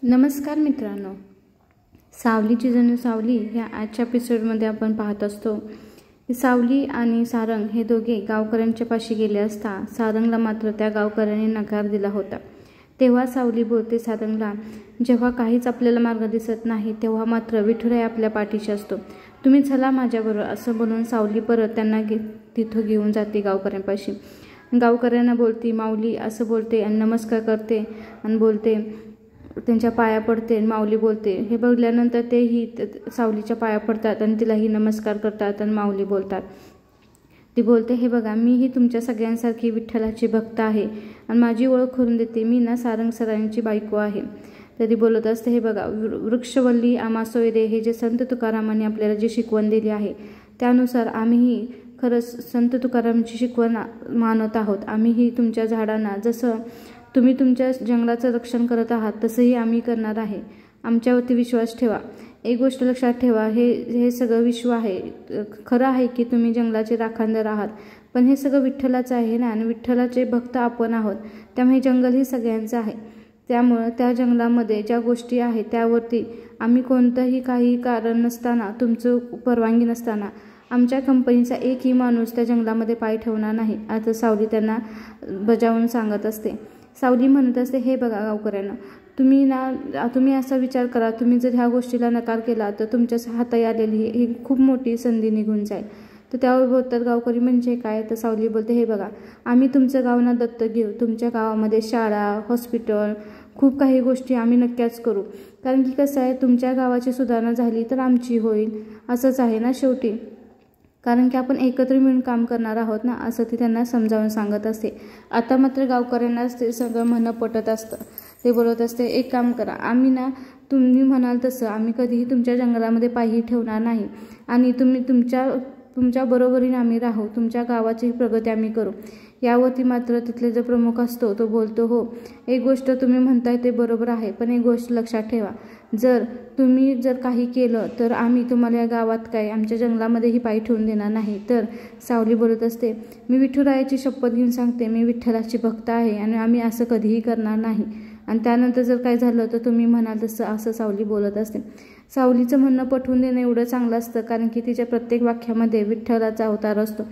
नमस्कार मित्रांनो, सावलीची जणू सावली या आजच्या एपिसोडमध्ये आपण पाहत असतो की सावली आणि सारंग हे दोघे गावकऱ्यांच्या पाशी गेले असता सारंगला मात्र त्या गावकऱ्यांनी नकार दिला होता। तेव्हा सावली बोलते सारंगला, जेव्हा काहीच आपल्याला मार्ग दिसत नाही तेव्हा मात्र विठुराय आपल्या पाठीशी असतो, तुम्ही चला माझ्याबरोबर असं बोलून सावली परत त्यांना तिथं घेऊन जाते गावकऱ्यांपाशी। गावकऱ्यांना बोलती माऊली असं बोलते आणि नमस्कार करते आणि बोलते, त्यांच्या पाया पडते। माऊली बोलते हे बघल्यानंतर तेही सावलीच्या पाया पडतात आणि तिलाही नमस्कार करतात आणि माऊली बोलतात। ती बोलते, हे बघा मीही तुमच्या सगळ्यांसारखी विठ्ठलाची भक्त आहे आणि माझी ओळख करून देते, मी ना सारंग सरांची बायको आहे। तर ती बोलत असते, हे बघा वृक्षवल्ली आम्हा सोयरे हे जे संत तुकारामांनी आपल्याला जी शिकवण दिली आहे त्यानुसार आम्हीही खरंच संत तुकारामांची शिकवण मानत आहोत। आम्हीही तुमच्या झाडांना जसं तुम्ही तुमच्या जंगलाचं रक्षण करत आहात तसंही आम्ही करणार आहे, आमच्यावरती विश्वास ठेवा। एक गोष्ट लक्षात ठेवा, हे सगळं विश्व आहे, खरं आहे की तुम्ही जंगलाचे राखणदार आहात, पण हे सगळं विठ्ठलाचं आहे ना, आणि विठ्ठलाचे भक्त आपण आहोत, त्यामुळे जंगल हे सगळ्यांचं आहे। त्यामुळं त्या जंगलामध्ये ज्या गोष्टी आहेत त्यावरती आम्ही कोणतंही काही कारण नसताना, तुमचं परवानगी नसताना आमच्या कंपनीचा एकही माणूस त्या जंगलामध्ये पाय ठेवणार नाही, असं सावली त्यांना बजावून सांगत असते। सावली म्हणत असते, हे बघा गावकऱ्यांना, तुम्ही असा विचार करा, तुम्ही जर ह्या गोष्टीला नकार केला तर तुमच्या हाती आलेली ही खूप मोठी संधी निघून जाईल। तर त्यावर बोलतात गावकरी, म्हणजे काय? तर सावली बोलते, हे बघा आम्ही तुमचं गाव ना दत्तक घेऊ, तुमच्या गावामध्ये शाळा, हॉस्पिटल, खूप काही गोष्टी आम्ही नक्कीच करू, कारण की कसं आहे, तुमच्या गावाची सुधारणा झाली तर आमची होईल, असंच आहे ना शेवटी, कारण की आपण एकत्र मिळून काम करणार आहोत ना, असं ती त्यांना समजावून सांगत असते। आता मात्र गावकऱ्यांना ते सगळं म्हणणं पटत असतं। ते बोलत असते, एक काम करा, आम्ही ना तुम्ही म्हणाल तसं आम्ही कधीही तुमच्या जंगलामध्ये पायही ठेवणार नाही आणि तुमच्या बरोबरीने आम्ही राहू, तुमच्या गावाची प्रगती आम्ही करू। यावरती मात्र तिथले जो प्रमुख असतो तो बोलतो, हो एक गोष्ट तुम्ही म्हणताय ते बरोबर आहे, पण एक गोष्ट लक्षात ठेवा, जर तुम्ही काही केलं तर आम्ही तुम्हाला या गावात काय आमच्या जंगलामध्येही पाय ठेवून देणार नाही। तर सावली बोलत असते, मी विठुरायाची शपथ घेऊन सांगते, मी विठ्ठलाची भक्त आहे आणि आम्ही असं कधीही करणार नाही, आणि त्यानंतर जर काय झालं तर तुम्ही म्हणाल तसं, असं सावली बोलत असते। सावलीचं म्हणणं पटवून देणं एवढं चांगलं असतं, कारण की तिच्या प्रत्येक वाक्यामध्ये विठ्ठलाचा अवतार असतो,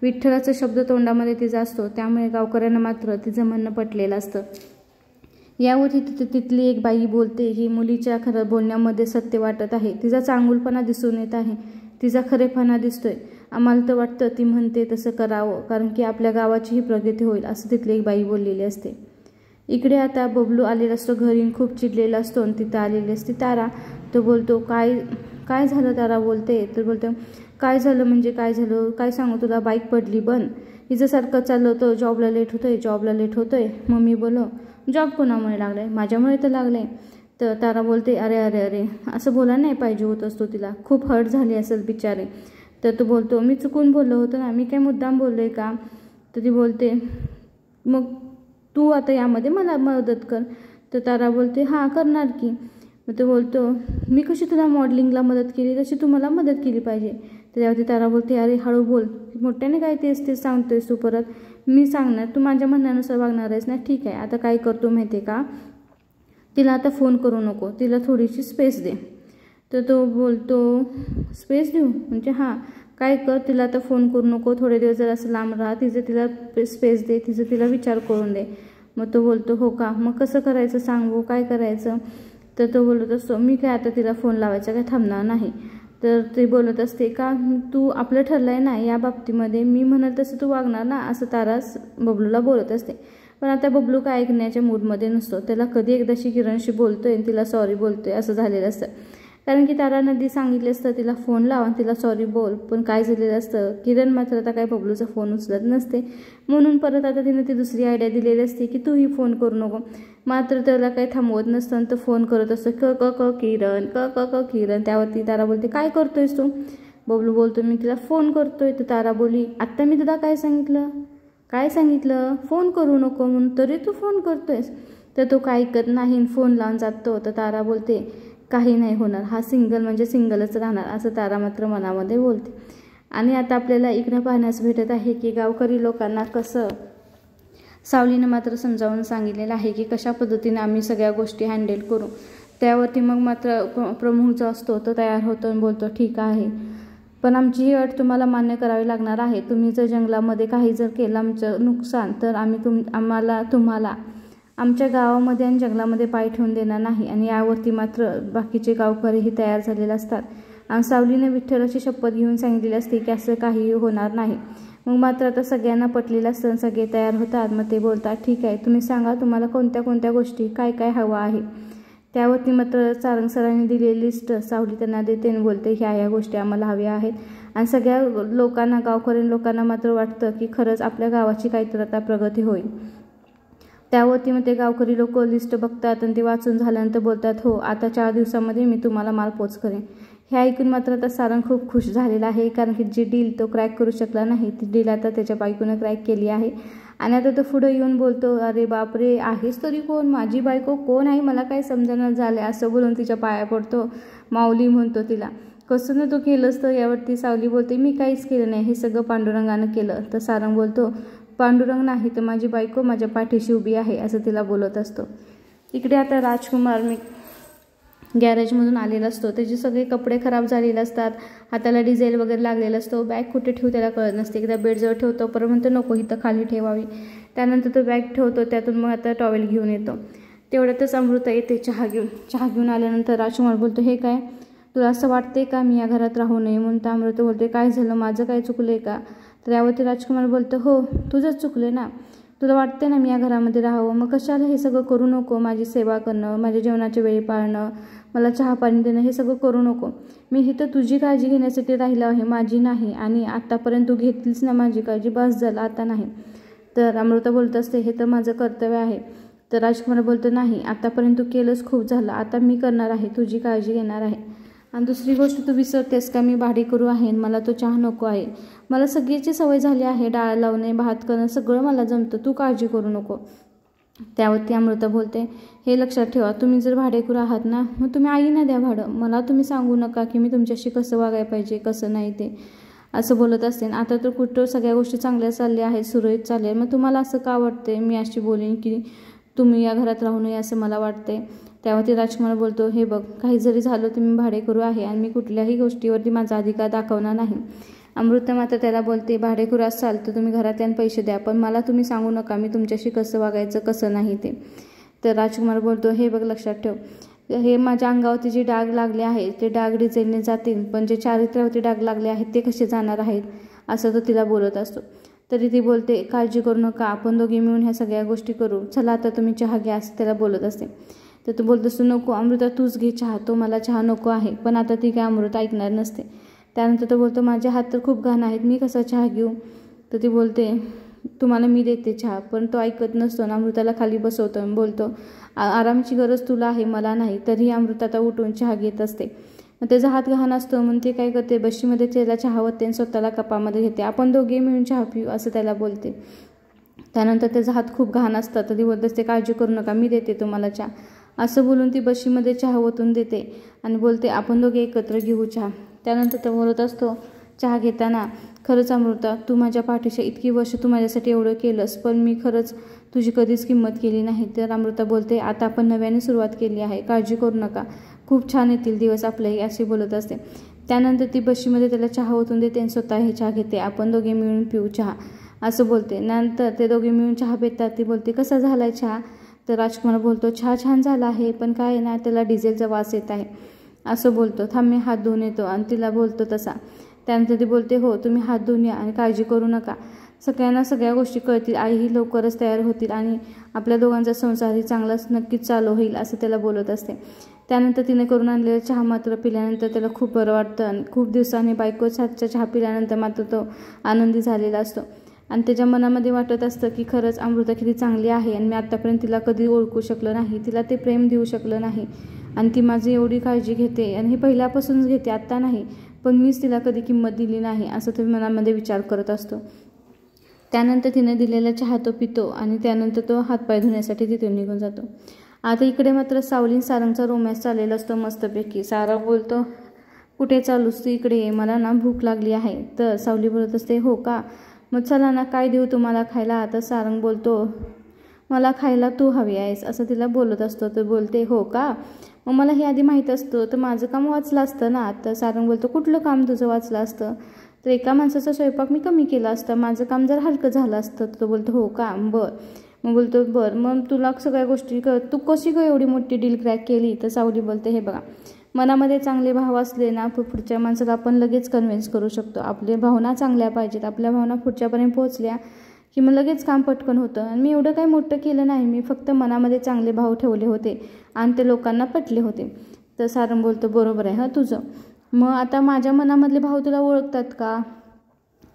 विठ्ठलाचा शब्द तोंडामध्ये तिचा असतो, त्यामुळे गावकऱ्यांना मात्र तिचं म्हणणं पटलेलं असतं। यावरती तिथली एक बाई बोलते, ही मुलीच्या खरं बोलण्यामध्ये सत्य वाटत आहे, तिचा चांगुलपणा दिसून येत आहे, तिचा खरेपणा दिसतोय, आम्हाला तर वाटतं ती म्हणते तसं करावं, कारण की आपल्या गावाचीही प्रगती होईल, असं तिथली एक बाई बोललेली असते। इकडे आता बबलू आलेला असतो घरी, खूप चिडलेला असतो आणि तिथं आलेली असते तारा। तो बोलतो, काय झालं? तारा बोलते, तर बोलतो, काय झालं म्हणजे काय झालं, काय सांगू तुला, बाईक पडली बंद, हिचं सारखं चाललं होतं, जॉबला लेट होतोय। मम्मी बोलो, जॉब कोणामुळे लागलाय? माझ्यामुळे तर लागलाय। तर तारा बोलते, अरे अरे अरे असं बोला नाही पाहिजे होत असतो, तिला खूप हर्ट झाली असेल बिचारे। तर तो बोलतो, मी चुकून बोललो होतो ना, मी काय मुद्दाम बोललोय का? तर ती बोलते, मग तू आता यामध्ये मला मदत कर। तर तारा बोलते, हां करणार की। मग तो बोलतो, मी कशी तुला मॉडेलिंगला मदत केली तशी तू मला मदत केली पाहिजे। त्याच्यावरती तारा बोलते, अरे हळू बोल, मोठ्याने काय तेच सांगतोयस तू परत, मी सांगणार, तू माझ्या म्हणण्यानुसार वागणार आहेस ना, ठीक आहे। आता काय करतो माहिती आहे का, तिला आता फोन करू नको, तिला थोडीशी स्पेस दे। तर तो बोलतो, स्पेस देऊ म्हणजे हां, काय कर, तिला आता फोन करू नको, थोडे दिवस जर असं लांब राहा, तिला स्पेस दे, तिला विचार करून दे। मग तो बोलतो, हो का, मग कसं करायचं सांगू, काय करायचं? तर तो बोलत असतो, मी काय आता तिला फोन लावायचा काय थांबणार नाही। तर ते बोलत असते, का तू आपलं ठरलंय ना या बाबतीमध्ये, मी म्हणाल तसं तू वागणार ना, असं तारा बबलूला बोलत असते। पण आता बबलू काय ऐकण्याच्या मूडमध्ये नसतो, त्याला कधी एकदाशी किरणशी बोलतोय आणि तिला सॉरी बोलतोय असं झालेलं असतं, कारण की तारानं आधी सांगितलं असतं तिला फोन लाव आणि तिला सॉरी बोल, पण काय झालेलं असतं, किरण मात्र आता काय बबलूचा फोन उचलत नसते, म्हणून परत आता तिने ती दुसरी आयडिया दिलेली असते की तूही फोन करू नको। मात्र त्याला काही थांबवत नसतं, तर फोन करत असतो, किरण। त्यावरती तारा बोलते, काय करतोयस तू? बबलू बोलतो, मी तिला फोन करतोय। तर तारा बोली, आत्ता मी तुला काय सांगितलं, फोन करू नको म्हणून, तरी तू फोन करतोयस? तर तो काय ऐकत नाही, फोन लावून जातो। तर तारा बोलते, काही नाही होणार, हा सिंगल म्हणजे सिंगलच राहणार, असं तारा मात्र मनामध्ये बोलते। आणि आता आपल्याला इकडं पाहण्यास भेटत आहे की गावकरी लोकांना कसं सावलीनं मात्र समजावून सांगितलेलं आहे की कशा पद्धतीने आम्ही सगळ्या गोष्टी हँडल करू। त्यावरती मग मात्र प्रमुख जो असतो तो तयार होतो आणि बोलतो ठीक आहे, पण आमची ही अट तुम्हाला मान्य करावी लागणार आहे. तुम्ही जर जंगलामध्ये काही जर केलं आमचं नुकसान तर आम्ही तुम्हाला आमच्या गावामध्ये आणि जंगलामध्ये पाय ठेवून देणार नाही. आणि यावरती मात्र बाकीचे गावकरीही तयार झालेले असतात. आणि सावलीने विठ्ठलाची शपथ घेऊन सांगितलेली असते की असं काहीही होणार नाही. मग मात्र आता सगळ्यांना पटलेलं असतं, सगळे तयार होतात. मग ते बोलतात ठीक आहे, तुम्ही सांगा तुम्हाला कोणत्या कोणत्या गोष्टी काय काय हवं आहे. त्यावरती मात्र सारंग सरांनी दिलेली लिस्ट सावली त्यांना देते आणि बोलते ह्या गोष्टी आम्हाला हव्या आहेत. आणि सगळ्या लोकांना गावकरी लोकांना मात्र वाटतं की खरंच आपल्या गावाची काहीतरी आता प्रगती होईल. त्यावरती मग ते गावकरी लोक लिस्ट बघतात आणि ते वाचून झाल्यानंतर बोलतात हो, आता 4 दिवसामध्ये मी तुम्हाला माल पोच करेन. हे ऐकून मात्र आता सारंग खूप खुश झालेला आहे, कारण की जी डील तो क्रॅक करू शकला नाही ती डील आता त्याच्या बायकोनं क्रॅक केली आहे. आणि आता तो पुढे येऊन बोलतो अरे बापरे, आहेस तरी कोण, माझी बायको कोण आहे, मला काय समजणं झालं. असं बोलून तिच्या पाया पडतो. माऊली म्हणतो तिला कसं न तू केलंस तर. यावरती सावली बोलते मी काहीच केलं नाही, हे सगळं पांडुरंगानं केलं. तर सारंग बोलतो पांडुरंग नाही तर माझी बायको माझ्या पाठीशी उभी आहे, असं तिला बोलत असतो. इकडे आता राजकुमार गॅरेजमधून आलेला असतो. त्याचे सगळे कपडे खराब झालेले असतात, हाताला डिझेल वगैरे लागलेला असतो. बॅग कुठे ठेवू त्याला कळत नसते. एकदा बेडजवळ ठेवतो, परत म्हणतो नको इथं खाली ठेवावी. त्यानंतर तो बॅग ठेवतो, त्यातून मग आता टॉवेल घेऊन येतो. तेवढ्यातच अमृता येते चहा घेऊन आल्यानंतर राजकुमार बोलतो हे काय, तुला असं वाटते का मी या घरात राहू नये म्हणून. तर अमृता बोलते काय झालं, माझं काय चुकलं आहे का. तर यावरती राजकुमार बोलतो हो, तुझंच चुकलं ना, तुला वाटते ना मी या घरामध्ये राहावं, मग कशाला हे सगळं करू नको. माझी सेवा करणं, माझ्या जेवणाच्या वेळी पाळणं, मला चहा पाणी देणं, हे सगळं करू नको. मी इथं तुझी काळजी घेण्यासाठी राहिलं आहे, माझी नाही. आणि आत्तापर्यंत तू घेतलीस ना माझी काळजी, बस झालं, आता नाही. तर अमृता बोलत असते हे तर माझं कर्तव्य आहे. तर राजकुमार बोलतो नाही, आतापर्यंत तू केलंच खूप झालं, आता मी करणार आहे, तुझी काळजी घेणार आहे. आणि दुसरी गोष्ट तू विसरतेस का मी भाडेकरू आहे, मला तो चहा नको आहे. मला सगळीची सवय झाली आहे, डाळ लावणे, भात करणं सगळं मला जमतं, तू काळजी करू नको. त्यावरती अमृता बोलते हे लक्षात ठेवा, तुम्ही जर भाडेकरू आहात ना मग तुम्ही आईना द्या भाडं, मला तुम्ही सांगू नका की मी तुमच्याशी कसं वागायला पाहिजे कसं नाही ते. असं बोलत असते. आता तर कुठं सगळ्या गोष्टी चांगल्या चालल्या आहेत, सुरळीत चालल्या, मग तुम्हाला असं का वाटते मी अशी बोलेन की तुम्ही या घरात राहू नये असं मला वाटते. त्यावरती राजकुमार बोलतो हे बघ, काही जरी झालं तर मी भाडेकरू आहे आणि मी कुठल्याही गोष्टीवरती माझा अधिकार दाखवणार नाही. अमृता मात्र त्याला बोलते भाडेकरू असाल तर तुम्ही घरात पैसे द्या, पण मला तुम्ही सांगू नका मी तुमच्याशी कसं वागायचं कसं नाही ते. तर राजकुमार बोलतो हे बघ लक्षात ठेव, हे माझ्या अंगावरती जे डाग लागले आहेत ते डाग डिझेलने जातील, पण जे चारित्र्यावरती डाग लागले आहेत ते कसे जाणार आहेत, असं तो तिला बोलत असतो. तरी ती बोलते काळजी करू नका, आपण दोघे मिळून ह्या सगळ्या गोष्टी करू, चला आता तुम्ही चहा घ्या, असं त्याला बोलत असते. तर तू बोलत असतो नको अमृता तूच घे चहा, तो मला चहा नको आहे. पण आता ती काय अमृता ऐकणार नसते. त्यानंतर तो बोलतो माझे हात तर खूप घाण आहेत, मी कसा चहा घेऊ. तर ती बोलते तुम्हाला मी देते चहा, पण तो ऐकत नसतो आणि अमृताला खाली बसवतो आणि बोलतो आरामची गरज तुला आहे मला नाही. तरीही अमृता आता उठून चहा घेत असते. मग त्याचा हात घाण असतो म्हणून ते काय करते बशीमध्ये त्याला चहा होते आणि स्वतःला कपामध्ये घेते, आपण दोघे मिळून चहा पिऊ असं त्याला बोलते. त्यानंतर त्याचा हात खूप घाण असतात तर ती बोलत असते काळजी करू नका मी देते तुम्हाला चहा, असं बोलून ती बशीमध्ये चहा ओतून देते आणि बोलते आपण दोघे एकत्र घेऊ चहा. त्यानंतर तो बोलत असतो चहा घेताना खरंच अमृता तू माझ्या पाठीशी इतकी वर्ष तू माझ्यासाठी एवढं केलंस, पण मी खरंच तुझी कधीच किंमत केली नाही. तर अमृता बोलते आता आपण नव्याने सुरुवात केली आहे, काळजी करू नका, खूप छान येतील दिवस आपले, अशी बोलत असते. त्यानंतर ती बशीमध्ये त्याला चहा ओतून देते आणि स्वतः हे चहा घेते, आपण दोघे मिळून पिऊ चहा असं बोलते. नंतर ते दोघे मिळून चहा पितात. ती बोलते कसा झाला आहे चहा. तर राजकुमार बोलतो चहा छान झाला आहे, पण काय ना त्याला डिझेलचा वास येत आहे असं बोलतो. थांब मी हात धुवून येतो आणि तिला बोलतो तसा. त्यानंतर ती बोलते हो तुम्ही हात धुवून या आणि काळजी करू नका, सगळ्यांना सगळ्या गोष्टी कळतील, आईही लवकरच तयार होतील आणि आपल्या दोघांचा संसारही चांगलाच नक्कीच चालू होईल असं त्याला बोलत असते. त्यानंतर तिने करून आणलेला चहा मात्र पिल्यानंतर त्याला खूप बरं वाटतं आणि खूप दिवसांनी बायकोच हातचा चहा पिल्यानंतर मात्र तो आनंदी झालेला असतो. आणि त्याच्या मनामध्ये वाटत असतं की खरंच अमृता किती चांगली आहे आणि मी आत्तापर्यंत तिला कधी ओळखू शकलं नाही, तिला ते प्रेम देऊ शकलं नाही आणि ती माझी एवढी काळजी घेते आणि हे पहिल्यापासूनच घेते, आत्ता नाही, पण मीच तिला कधी किंमत दिली नाही असं तो मनामध्ये विचार करत असतो. त्यानंतर तिने दिलेला चहा तो पितो आणि त्यानंतर तो हातपाय धुण्यासाठी तिथून निघून जातो. आता इकडे मात्र सावली सारंगचा रोमॅन्स चाललेला असतो मस्तपैकी. सारंग बोलतो कुठे चालूस तू, इकडे ये, मला ना भूक लागली आहे. तर सावली बोलत असते हो का, मग चला ना काय देऊ तुम्हाला खायला. आता सारंग बोलतो मला खायला तू हवी आहेस असं तिला बोलत असतो. तर बोलते हो का, मग मला हे आधी माहीत असतं तर माझं काम वाचलं असतं ना. तर सारंग बोलतो कुठलं काम तुझं वाचलं असतं? तर एका माणसाचा स्वयंपाक मी कमी केला असता, माझं काम जर हलकं झालं असतं. तो बोलतो हो का, बरं. मग बोलतो बरं, मग तुला सगळ्या गोष्टी तू कशी काय एवढी मोठी डील क्रॅक केली? तर सावली बोलते हे बघा, मनामध्ये चांगले भाव असले ना पुढच्या माणसाला आपण लगेच कन्व्हिन्स करू शकतो. आपल्या भावना चांगल्या पाहिजेत, आपल्या भावना पुढच्यापर्यंत पोहोचल्या की मग लगेच काम पटकन होतं. आणि मी एवढं काही मोठं केलं नाही, मी फक्त मनामध्ये चांगले भाव ठेवले होते आणि ते लोकांना पटले होते. तर सारंग बोलतो बरोबर आहे हां तुझं. मग आता माझ्या मनामधले भाव तुला ओळखतात का?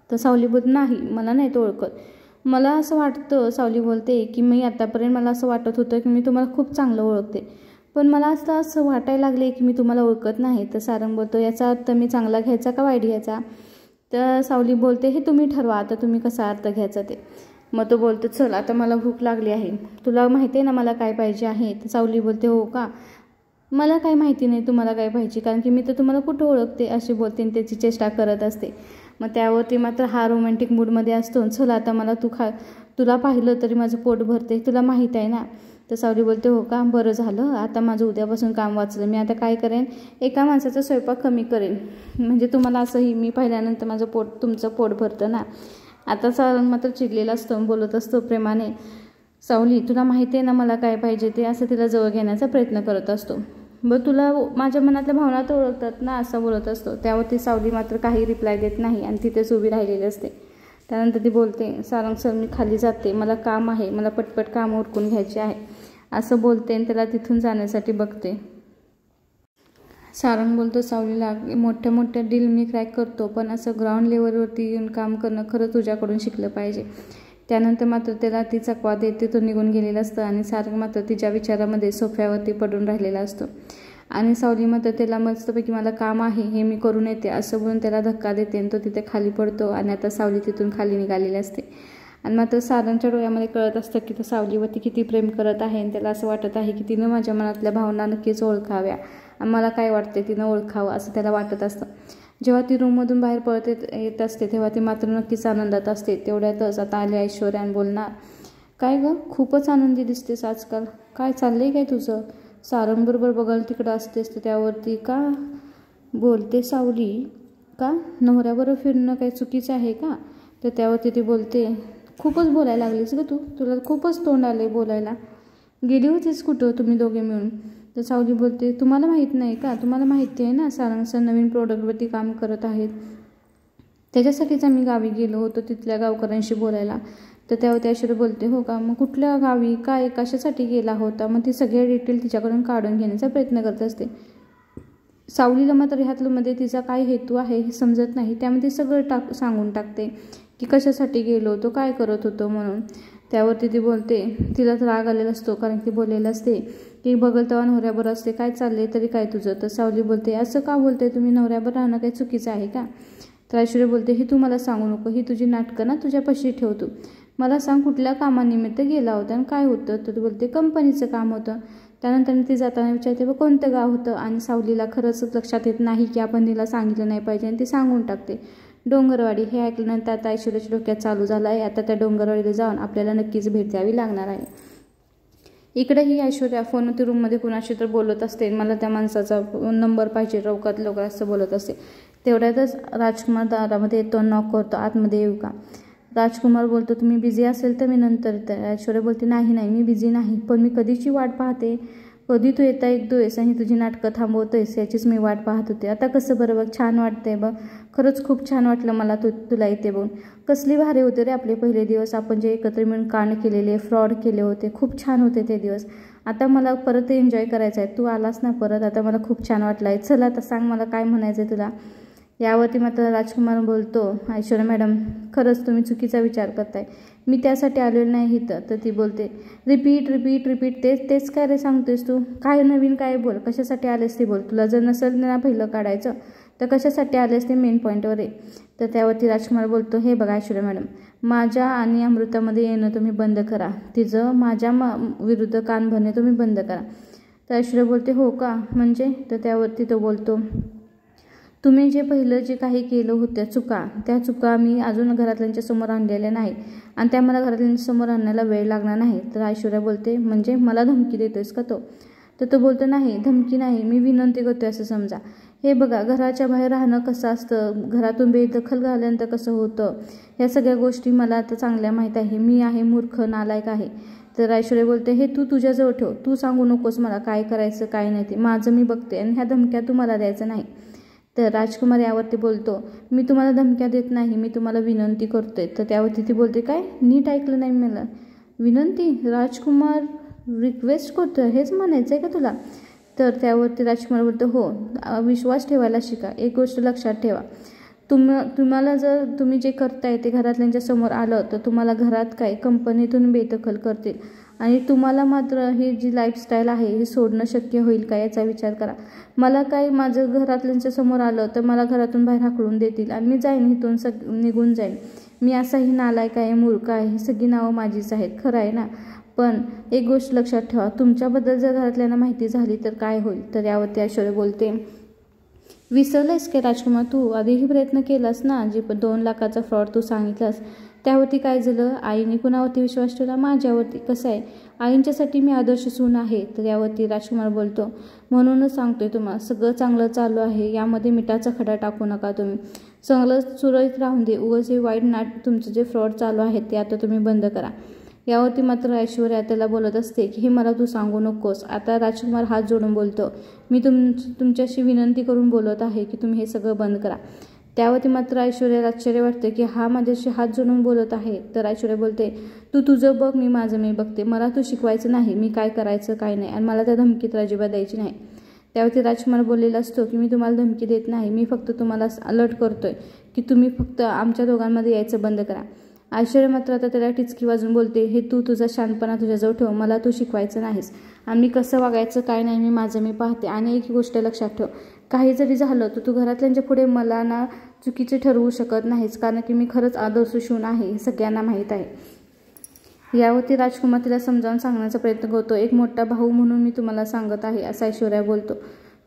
तर सावली बोलत नाही, मला नाही तो ओळखत. मला असं वाटतं, सावली बोलते, की मी आतापर्यंत मला असं वाटत होतं की मी तुम्हाला खूप चांगलं ओळखते, पण मला असं वाटायला लागले की मी तुम्हाला ओळखत नाही. तर सारंग बोलतो याचा अर्थ मी चांगला घ्यायचा का वाईट घ्यायचा? तर सावली बोलते हे तुम्ही ठरवा आता, तुम्ही कसा अर्थ घ्यायचा ते. मग तो बोलतो चल आता मला भूक लागली आहे, तुला माहिती आहे ना मला काय पाहिजे आहे? तर सावली बोलते हो का, मला काय माहिती नाही तुम्हाला काय पाहिजे, कारण की मी तर तुम्हाला कुठं ओळखते, अशी बोलते आणि त्याची चेष्टा करत असते. मग त्यावरती मात्र हा रोमॅन्टिक मूडमध्ये असतो. चल आता मला तुला पाहिलं तरी माझं पोट भरते, तुला माहीत आहे ना. तर सावली बोलते हो का, बरं झालं, आता माझं उद्यापासून काम वाचलं. मी आता काय करेन, एका माणसाचा स्वयंपाक कमी करेन, म्हणजे तुम्हाला असंही मी पाहिल्यानंतर माझं तुमचं पोट भरतं ना. आता सारंग मात्र चिडलेला असतो, बोलत असतो प्रेमाने, सावली तुला माहिती आहे ना मला काय पाहिजे ते, असं तिला जवळ घेण्याचा प्रयत्न करत असतो. बरं तुला माझ्या मनातल्या भावना तर ओळखतात ना, असं बोलत असतो. त्यावरती सावली मात्र काही रिप्लाय देत नाही आणि तिथेच उभी राहिलेली असते. त्यानंतर ती बोलते सारंग सर मी खाली जाते, मला काम आहे, मला पटपट काम उरकून घ्यायचे आहे, असं बोलते आणि त्याला तिथून जाण्यासाठी बघते. सारंग बोलतो सावलीला मोठ्या मोठ्या डील मी क्रॅक करतो, पण असं ग्राउंड लेवलवरती येऊन काम करणं खरं तुझ्याकडून शिकलं पाहिजे. त्यानंतर मात्र त्याला ती चकवा देत तिथून निघून गेलेलं असतं आणि सारंग मात्र तिच्या विचारामध्ये सोफ्यावरती पडून राहिलेला असतो. आणि सावली मात्र त्याला मस्तपैकी मला काम आहे हे मी करून येते असं बोलून त्याला धक्का देते आणि तो तिथे खाली पडतो. आणि आता सावली तिथून खाली निघालेली असते. आणि मात्र सारंगच्या डोळ्यामध्ये कळत असतं की तो सावलीवरती किती प्रेम करत आहे आणि त्याला असं वाटत आहे की तिनं माझ्या मनातल्या भावना नक्कीच ओळखाव्या आणि मला काय वाटते तिनं ओळखावं असं त्याला वाटत असतं. जेव्हा ती रूममधून बाहेर पळत येत असते तेव्हा ती मात्र नक्कीच आनंदात असते. तेवढ्यातच आता आले ऐश्वर्या बोलणार, काय गं खूपच आनंदी दिसतेस आजकाल, काय चाललंय काय तुझं? सारंगबरोबर बघायला तिकडं असतेस तर त्यावरती का बोलते सावली, का नवऱ्याबरोबर फिरणं काही चुकीचं आहे का? तर त्यावरती ती बोलते खूपच बोलायला लागलीस गं तू, तुला खूपच तोंड आलंय बोलायला, गेली होतीस कुठं तुम्ही दोघे मिळून? तर सावली बोलते तुम्हाला माहीत नाही का, तुम्हाला माहिती आहे ना सारंग सर नवीन प्रोडक्टवरती काम करत आहेत, त्याच्यासाठीच आम्ही गावी गेलो होतो तिथल्या गावकऱ्यांशी बोलायला. तर त्यावरती ऐश्वर्या बोलते हो का, मग कुठल्या गावी, काय, कशासाठी गेला होता? मग ती सगळे डिटेल तिच्याकडून काढून घेण्याचा प्रयत्न करत असते. सावलीला मात्र ह्यातमध्ये तिचा काय हेतू आहे हे समजत नाही. त्यामध्ये सगळं सांगून टाकते की कशासाठी गेलो होतो, काय करत होतो म्हणून. त्यावरती ती बोलते तिला राग आलेला असतो कारण ती बोललेलं असते की बघल तेव्हा नवऱ्याबरोबर असते, काय चाललंय तरी काय तुझं? तर सावली बोलते असं का बोलते तुम्ही, नवऱ्याबरोबर राहणं काही चुकीचं आहे का? तर ऐश्वर्या बोलते ही तू मला सांगू नको, ही तुझी नाटकं ना तुझ्यापाशी ठेवतो, मला सांग कुठल्या कामानिमित्त गेला होता आणि काय होतं? तर तू बोलते कंपनीचं काम होतं. त्यानंतर ती जाताना विचारते व कोणतं गाव होतं? आणि सावलीला खरंच लक्षात येत नाही की आपण तिला सांगितलं नाही पाहिजे आणि ती सांगून टाकते डोंगरवाडी. हे ऐकल्यानंतर आता ऐश्वर्याच्या डोक्यात चालू झालं आहे आता त्या डोंगरवाडीला जाऊन आपल्याला नक्कीच भेट द्यावी लागणार आहे. इकडे ही ऐश्वर्या फोनवरती रूममध्ये कुणाशी तर बोलत असते, मला त्या माणसाचा नंबर पाहिजे लवकरात असं बोलत असते. तेवढ्यातच राजकुमार दारामध्ये येतो, नॉक करतो, आतमध्ये येऊ का? राजकुमार बोलतो तुम्ही बिझी असेल तर मी नंतर. ऐश्वर्या बोलते नाही मी बिझी नाही, पण मी कधीची वाट पाहते, कधी तू येतोयस आणि तुझी नाटकं थांबवतोयस याचीच मी वाट पाहत होते. आता कसं बरं बघ, छान वाटतंय बघ, खरंच खूप छान वाटलं मला तुला इथे बघून. कसली भारी होते रे आपले पहिले दिवस, आपण जे एकत्र मिळून कांड केलेले, फ्रॉड केले होते, खूप छान होते ते दिवस. आता मला परत एन्जॉय करायचं आहे, तू आलास ना परत, आता मला खूप छान वाटलं आहे. चला आता सांग मला काय म्हणायचं आहे तुला. यावरती मात्र राजकुमार बोलतो ऐश्वर्या मॅडम खरंच तुम्ही चुकीचा विचार करताय, मी त्यासाठी आलेलो नाही इथं. तर ती बोलते रिपीट तेच काय रे सांगतोयस तू, काय नवीन काय बोल, कशासाठी आलेस ते बोल, तुला जर नसेल ना पहिलं काढायचं तर कशासाठी आलेस ते मेन पॉईंटवर आहे. तर त्यावरती राजकुमार बोलतो हे बघा ऐश्वर्या मॅडम, माझ्या आणि अमृतामध्ये येणं तुम्ही बंद करा, तिचं माझ्या विरुद्ध कान भरणे तुम्ही बंद करा. तर ऐश्वर्या बोलते हो का म्हणजे? तर त्यावरती तो बोलतो तुम्ही जे पहिलं जे काही केलं होत्या त्या चुका मी अजून घरातल्यांच्या समोर आणलेल्या नाही आणि त्या मला घरातल्यांच्या समोर आणण्याला वेळ लागणार नाही. तर ऐश्वर्या बोलते म्हणजे मला धमकी देतोयस का तो? तर तो बोलतो नाही, धमकी नाही, मी विनंती करतोय असं समजा. हे बघा, घराच्या बाहेर राहणं कसं असतं, घरातून बेदखल झाल्यानंतर कसं होतं, या सगळ्या गोष्टी मला आता चांगल्या माहीत आहे. मी आहे मूर्ख, नालायक आहे. तर ऐश्वर्या बोलते, हे तू तुझ्याजवळ ठेव, तू सांगू नकोस मला काय करायचं काय नाही ते, माझं मी बघते आणि ह्या धमक्या तू मला द्यायचं नाही. तर राजकुमार यावरती बोलतो, मी तुम्हाला धमक्या देत नाही, मी तुम्हाला विनंती करतोय. तर त्यावरती ती बोलते, काय, नीट ऐकलं नाही मला, विनंती, राजकुमार रिक्वेस्ट करतोय, हेच म्हणायचं आहे का तुला? तर त्यावरती राजकुमार बोलतो, हो, विश्वास ठेवायला शिका. एक गोष्ट लक्षात ठेवा, तुम्हाला जर तुम्ही जे करताय ते घरातल्यांच्या समोर आलं तर तुम्हाला घरात काय कंपनीतून बेदखल करतील आणि तुम्हाला मात्र ही जी लाईफस्टाईल आहे हे सोडणं शक्य होईल का याचा विचार करा. मला काय माझं घरातल्यांच्या समोर आलं तर मला घरातून बाहेर हाकलून देतील आणि मी जाईन इथून निघून जाईन. मी असाही नालायक आहे, मूर्ख आहे, ही सगळी नावं माझीच आहेत, खरं आहे ना. पण एक गोष्ट लक्षात ठेवा, तुमच्याबद्दल जर घरातल्यांना माहिती झाली तर काय होईल? तर यावरती ऐश्वर्या बोलते, विसरलंयस की राजकुमार, तू आधीही प्रयत्न केलास ना, जे 2 लाखाचा फ्रॉड तू सांगितलास त्यावरती काय झालं? आईने कुणावरती विश्वास ठेवला? माझ्यावरती. कसं आहे, आईंच्यासाठी मी आदर्श सून आहे. तर यावरती राजकुमार बोलतो, म्हणूनच सांगतोय तुम्हाला, सगळं चांगलं चालू आहे, यामध्ये मिठाचा खडा टाकू नका तुम्ही, चांगलं सुरळीत राहून दे. उगाच हे वाईट तुमचं जे फ्रॉड चालू आहे ते आता तुम्ही बंद करा. यावरती मात्र ऐश्वर्या त्याला बोलत असते की हे मला तू सांगू नकोस. आता राजकुमार हात जोडून बोलतो, मी तुमच्याशी विनंती करून बोलत आहे की तुम्ही हे सगळं बंद करा. त्यावरती मात्र ऐश्वर्याला आश्चर्य वाटते की हा माझ्याशी हात जोडून बोलत आहे. तर ऐश्वर्या बोलते, तू तुझं बघ, मी माझं मी बघते, मला तू शिकवायचं नाही, मी काय करायचं काय नाही, आणि मला त्या धमकीत अजिबात द्यायची नाही. त्यावरती राजकुमार बोललेला असतो की मी तुम्हाला धमकी देत नाही, मी फक्त तुम्हाला अलर्ट करतोय की तुम्ही फक्त आमच्या दोघांमध्ये यायचं बंद करा. ऐश्वर्या मात्र आता त्याला टिचकी वाजून बोलते, हे तू तुझा शांतपणा तुझ्याजवळ ठेव, मला तू शिकवायचं नाहीस आणि मी कसं वागायचं काय नाही मी माझं मी पाहते. आणि एक गोष्ट लक्षात ठेव, काही जरी झालं तर तू घरातल्यांच्या पुढे मला ना चुकीचे ठरवू शकत नाहीस, कारण की मी खरंच आदर्श सून आहे, हे सगळ्यांना माहीत आहे. यावरती राजकुमार तिला समजावून सांगण्याचा प्रयत्न करतो, एक मोठा भाऊ म्हणून मी तुम्हाला सांगत आहे असं ऐश्वर्या बोलतो.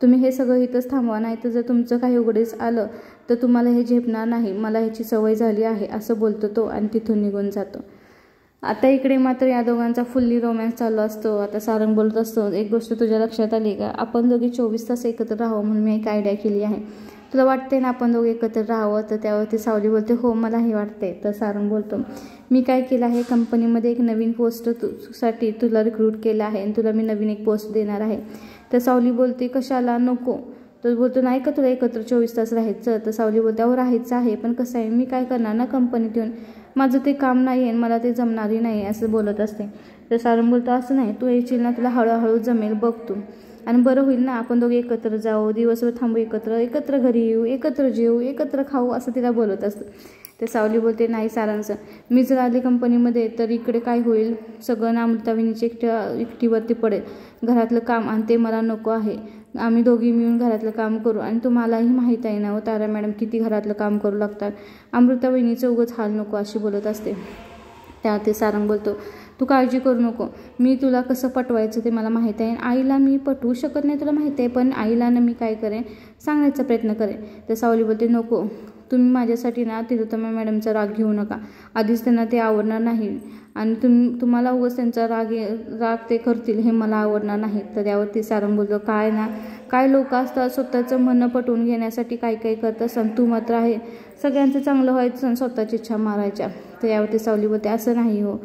तुम्ही हे सगळं इथंच थांबवा, नाही तर जर तुमचं काही उघडीस आलं तर तुम्हाला हे झेपणार नाही, मला ह्याची सवय झाली आहे असं बोलतो तो आणि तिथून निघून जातो. आता इकडे मात्र या दोघांचा फुल्ली रोमॅन्स चालू असतो. आता सारंग बोलत असतो, एक गोष्ट तुझ्या लक्षात आली का, आपण दोघे 24 तास एकत्र राहावं म्हणून मी एक आयडिया केली आहे, तुला वाटते ना आपण दोघे एकत्र राहावं? तर त्यावरती सावली बोलते, हो मलाही वाटते. तर सारंग बोलतो, मी काय केलं आहे, कंपनीमध्ये एक नवीन पोस्ट साठी तुला रिक्रूट केलं आहे आणि तुला मी नवीन एक पोस्ट देणार आहे. तर सावली बोलते, कशाला, नको. तर बोलतो, नाही का तुला एकत्र 24 तास राहायचं? तर सावली बोलते, अहो राहायचं आहे, पण कसं आहे, मी काय करणार ना कंपनीत येऊन, माझं ते काम नाही आहे, मला ते जमणारही नाही असं बोलत असते. तर सारंग बोलतो, असं नाही, तू येशील ना, तुला हळूहळू जमेल, बघ तू, आणि बरं होईल ना, आपण दोघे एकत्र जाऊ, दिवसभर थांबू एकत्र घरी येऊ, एकत्र जेऊ, एकत्र खाऊ, असं तिला बोलत असतं. तर सावली बोलते, नाही सारांचं, मी जर आले कंपनीमध्ये तर इकडे काय होईल, सगळं ना अमृताविनीची एकटीवरती पडेल घरातलं काम, आणि ते मला नको आहे. आम्ही दोघी मिळून घरातलं काम करू, आणि तुम्हालाही माहीत आहे ना हो तारा मॅडम किती घरातलं काम करू लागतात, अमृताविनीचं उगाच हाल नको, अशी बोलत असते. त्या ते सारंग बोलतो, तू काळजी करू नको, मी तुला कसं पटवायचं ते मला माहीत आहे, आईला मी पटवू शकत नाही तुला माहीत आहे, पण आईला ना मी काय करेन सांगण्याचा प्रयत्न करेन. तर सावली बोलते, नको, तुम्ही माझ्यासाठी ना तिलोत्तमा मॅडमचा राग घेऊ नका, आधीच त्यांना ते आवडणार नाही, आणि तुम्हाला उगाच त्यांचा राग ते करतील हे मला आवडणार नाही. तर यावरती सारंग बोलतो, काय लोक असतात स्वतःचं म्हणणं पटवून घेण्यासाठी काय करतात, आणि तू मात्र आहे सगळ्यांचं चांगलं व्हायचं आणि स्वतःची इच्छा मारायच्या. तर यावरती सावली बोलते, असं नाही हो,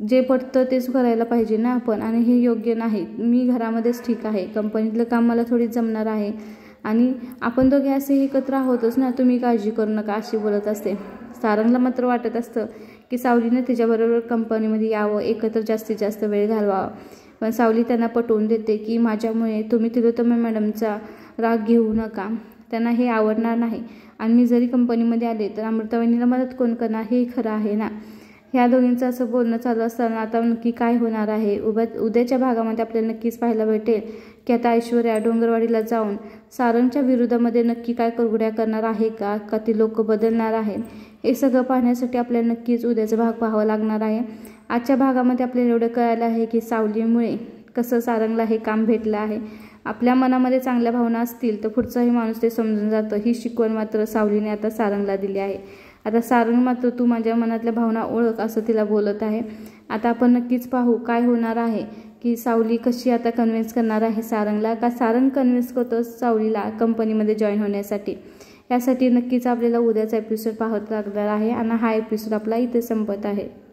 जे पटतं तेच करायला पाहिजे ना आपण, आणि हे योग्य नाही, मी घरामध्येच ठीक आहे, कंपनीतलं काम मला थोडी जमणार आहे, आणि आपण दोघे असे एकत्र आहोतच ना, तुम्ही काळजी करू नका, अशी बोलत असते. सारंगला मात्र वाटत असतं की सावलीने तिच्याबरोबर कंपनीमध्ये यावं, एकत्र जास्तीत जास्त वेळ घालवावा, पण सावली त्यांना पटवून देते की माझ्यामुळे तुम्ही तिलोत्तमा मॅडमचा राग घेऊ नका, त्यांना हे आवडणार नाही, आणि मी जरी कंपनीमध्ये आले तर अमृतावहिनीला मदत कोण करणार, हे खरं आहे ना. ह्या दोघींचं असं बोलणं चालू असताना आता नक्की काय होणार आहे, उद्याच्या भागामध्ये आपल्याला नक्कीच पाहायला भेटेल की आता ऐश्वर्या डोंगरवाडीला जाऊन सारंगच्या विरोधामध्ये नक्की काय करगुड्या करणार आहे का ती लोक बदलणार आहेत, हे सगळं पाहण्यासाठी आपल्याला नक्कीच उद्याचा भाग पाहावा लागणार आहे. आजच्या भागामध्ये आपल्याला एवढं कळालं आहे की सावलीमुळे कसं सारंगला हे काम भेटलं आहे. आपल्या मनामध्ये चांगल्या भावना असतील तर पुढचाही माणूस ते समजून जातं, ही शिकवण मात्र सावलीने आता सारंगला दिली आहे. आता सारंग मात्र तू माझ्या मनातल्या भावना ओळख असं तिला बोलत आहे. आता आपण नक्कीच पाहू काय होणार आहे की सावली कशी आता कन्व्हिन्स करणार आहे सारंगला, का सारंग कन्व्हिन्स करतो सावलीला कंपनीमध्ये जॉईन होण्यासाठी. यासाठी नक्कीच आपल्याला उद्याचा एपिसोड पाहावा लागणार आहे आणि हा एपिसोड आपला इथे संपत आहे.